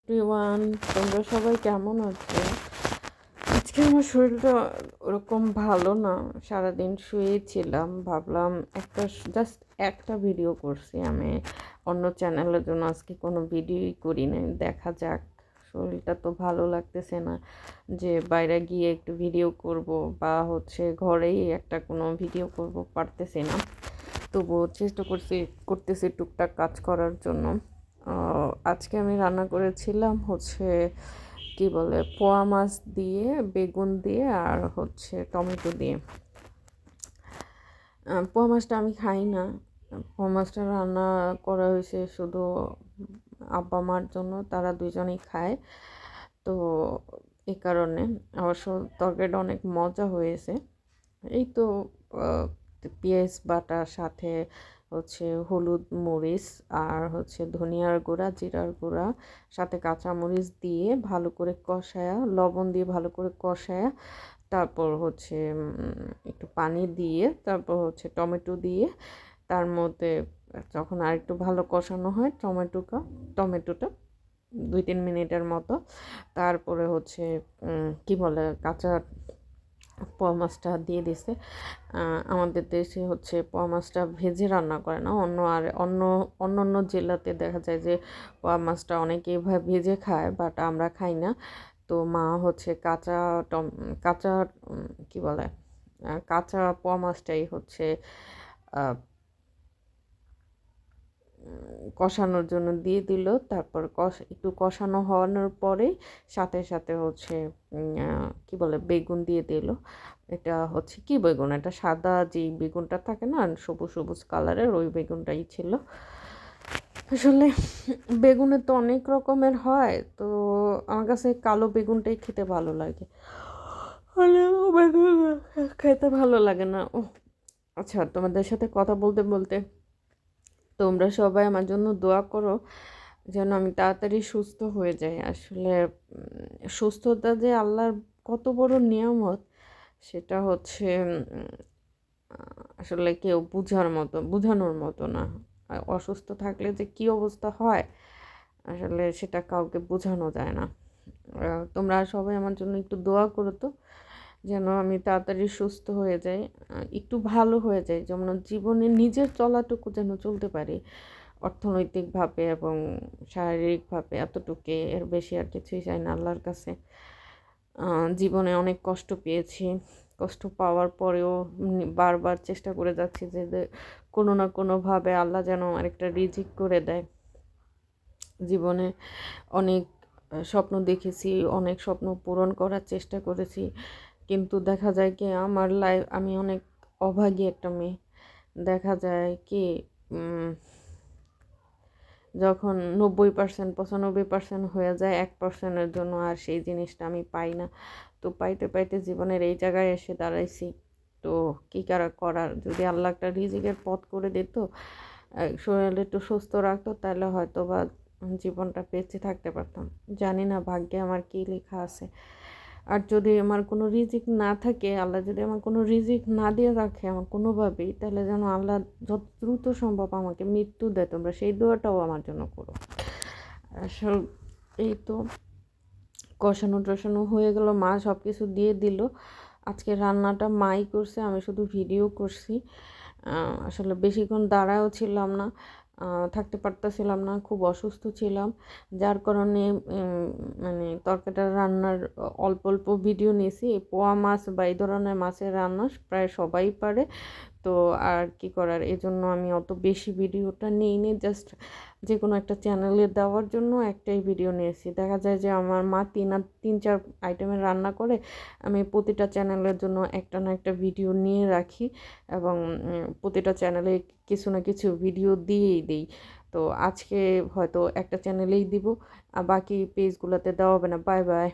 Everyone, তোমরা সবাই কেমন আছো? আজকে আমার শরীরটা ওরকম ভালো না। সারাদিন শুয়েছিলাম, ভাবলাম জাস্ট একটা ভিডিও করছি আমি অন্য চ্যানেলের জন্য। আজকে কোনো ভিডিওই করি নাই, দেখা যাক। শরীরটা তো ভালো লাগতেছে না যে বাইরে গিয়ে একটু ভিডিও করব বা ঘরেই একটা কোনো ভিডিও করব, পারতেছি না। তবুও চেষ্টা করতেছি টুকটাক কাজ করার জন্য। আজকে আমি রান্না করেছিলাম কি বলে পোয়া মাছ দিয়ে, বেগুন দিয়ে আর টমেটো দিয়ে। পোয়া মাছটা আমি খাই না। পোয়া মাছটা রান্না করা হয়েছে শুধু আব্বা মার জন্য, তারা দুজনেই খায়। তো এই কারণে অবশ্য তরকারিটা অনেক মজা হয়েছে। এই তো পেঁয়াজ বাটার সাথে হলুদ মরিচ আর ধনিয়ার গুঁড়া, জিরার গুঁড়া, সাথে কাঁচামরিচ দিয়ে ভালো করে কষায়া, লবণ দিয়ে ভালো করে কষায়া, তারপর একটু পানি দিয়ে, তারপর টমেটো দিয়ে, তার মধ্যে যখন আর একটু ভালো কষানো হয় টমেটোটা 2-3 মিনিটের মতো, তারপরে কি বলে কাঁচা পোয়া মাছটা দিয়ে দিছে। আমাদের দেশে পোয়া মাছটা ভেজে রান্না করে না, অন্য জেলাতে দেখা যায় যে পোয়া মাছটা অনেকে এভাবে ভেজে খায়, বাট আমরা খাই না। তো মা কাঁচা কি বলে কাঁচা পোয়া মাছটাই কষানোর জন্য দিয়ে দিল। তারপর একটু কষানো হওয়ানোর পরে সাথে সাথে কি বলে বেগুন দিয়ে দিল। এটা কি বেগুন, এটা সাদা যে বেগুনটা থাকে না, সবুজ সবুজ কালারের, ওই বেগুনটাই ছিল। আসলে বেগুনের তো অনেক রকমের হয়, তো আমার কাছে কালো বেগুনটাই খেতে ভালো লাগে। বেগুন খেতে ভালো লাগে না। ও আচ্ছা, তোমাদের সাথে কথা বলতে বলতে তোমরা সবাই আমার জন্য দোয়া করো যেন আমি তাড়াতাড়ি সুস্থ হয়ে যাই। আসলে সুস্থতা যে আল্লাহর কত বড় নিয়ামত, সেটা আসলে কেউ বোঝানোর মতো না। আর অসুস্থ থাকলে যে কি অবস্থা হয়, আসলে সেটা কাউকে বোঝানো যায় না। তোমরা সবাই আমার জন্য একটু দোয়া করো তো, যেন আমি তাড়াতাড়ি সুস্থ হয়ে যাই, একটু ভালো হয়ে যাই, যেমন জীবনে নিজের চলাটুকু যেন চলতে পারি, অর্থনৈতিকভাবে এবং শারীরিকভাবে। এতটুকু, এর বেশি আর কিছুই চাই না আল্লাহর কাছে। জীবনে অনেক কষ্ট পেয়েছি, কষ্ট পাওয়ার পরেও বারবার চেষ্টা করে যাচ্ছি যে কোনো না কোনোভাবে আল্লাহ যেন আরেকটা রিজিক করে দেয়। জীবনে অনেক স্বপ্ন দেখেছি, অনেক স্বপ্ন পূরণ করার চেষ্টা করেছি, কিন্তু দেখা যায় কি আমি অনেক অভাগী একটা মেয়ে। দেখা যায় কি যখন 90% 95% হয়ে যায়, 1%-এর জন্য আর সেই জিনিসটা আমি পাই না। তো পাইতে পাইতে জীবনের এই জায়গায় এসে দাঁড়াইছি। তো কী করার, যদি আল্লাহ একটা রিজিকের পথ করে দিত, শরীর একটু সুস্থ রাখতো, তাহলে হয়তো বা জীবনটা বেঁচে থাকতে পারতাম। জানি না ভাগ্যে আমার কী লেখা আছে। আর যদি আমার কোনো রিজিক না থাকে, আল্লাহ যদি আমার কোনো রিজিক না দিয়ে রাখে আমার কোনোভাবেই, তাহলে যেন আল্লাহ যত দ্রুত সম্ভব আমাকে মৃত্যু দেয়। তোমরা সেই দোয়াটাও আমার জন্য করো। আসল এই তো কষানো টষানো হয়ে গেল, মা সব কিছু দিয়ে দিল। আজকে রান্নাটা মাই করছে, আমি শুধু ভিডিও করছি। আসলে বেশিক্ষণ দাঁড়াও ছিলাম না, থাকতে পারতেছিলাম না, খুব অসুস্থ ছিলাম, যার কারণে মানে তরকারিটা রান্নার অল্প অল্প ভিডিও নিয়েছি। পোয়া মাছ বা এই ধরনের মাছের রান্না প্রায় সবাই পারে, তো আর কি করার, এজন্য আমি অত বেশি ভিডিওটা নিইনি। জাস্ট যে কোনো একটা চ্যানেলে দেওয়ার জন্য একটাই ভিডিও নিয়েছি। দেখা যায় যে আমার মা 3-4 আইটেমের রান্না করে, আমি প্রতিটা চ্যানেলের জন্য একটা না একটা ভিডিও নিয়ে রাখি, এবং প্রতিটা চ্যানেলে কিছু না কিছু ভিডিও দিয়েই দিই। তো আজকে হয়তো একটা চ্যানেলেই দিব, আর বাকি পেজগুলোতে দেওয়া হবে না। Bye bye.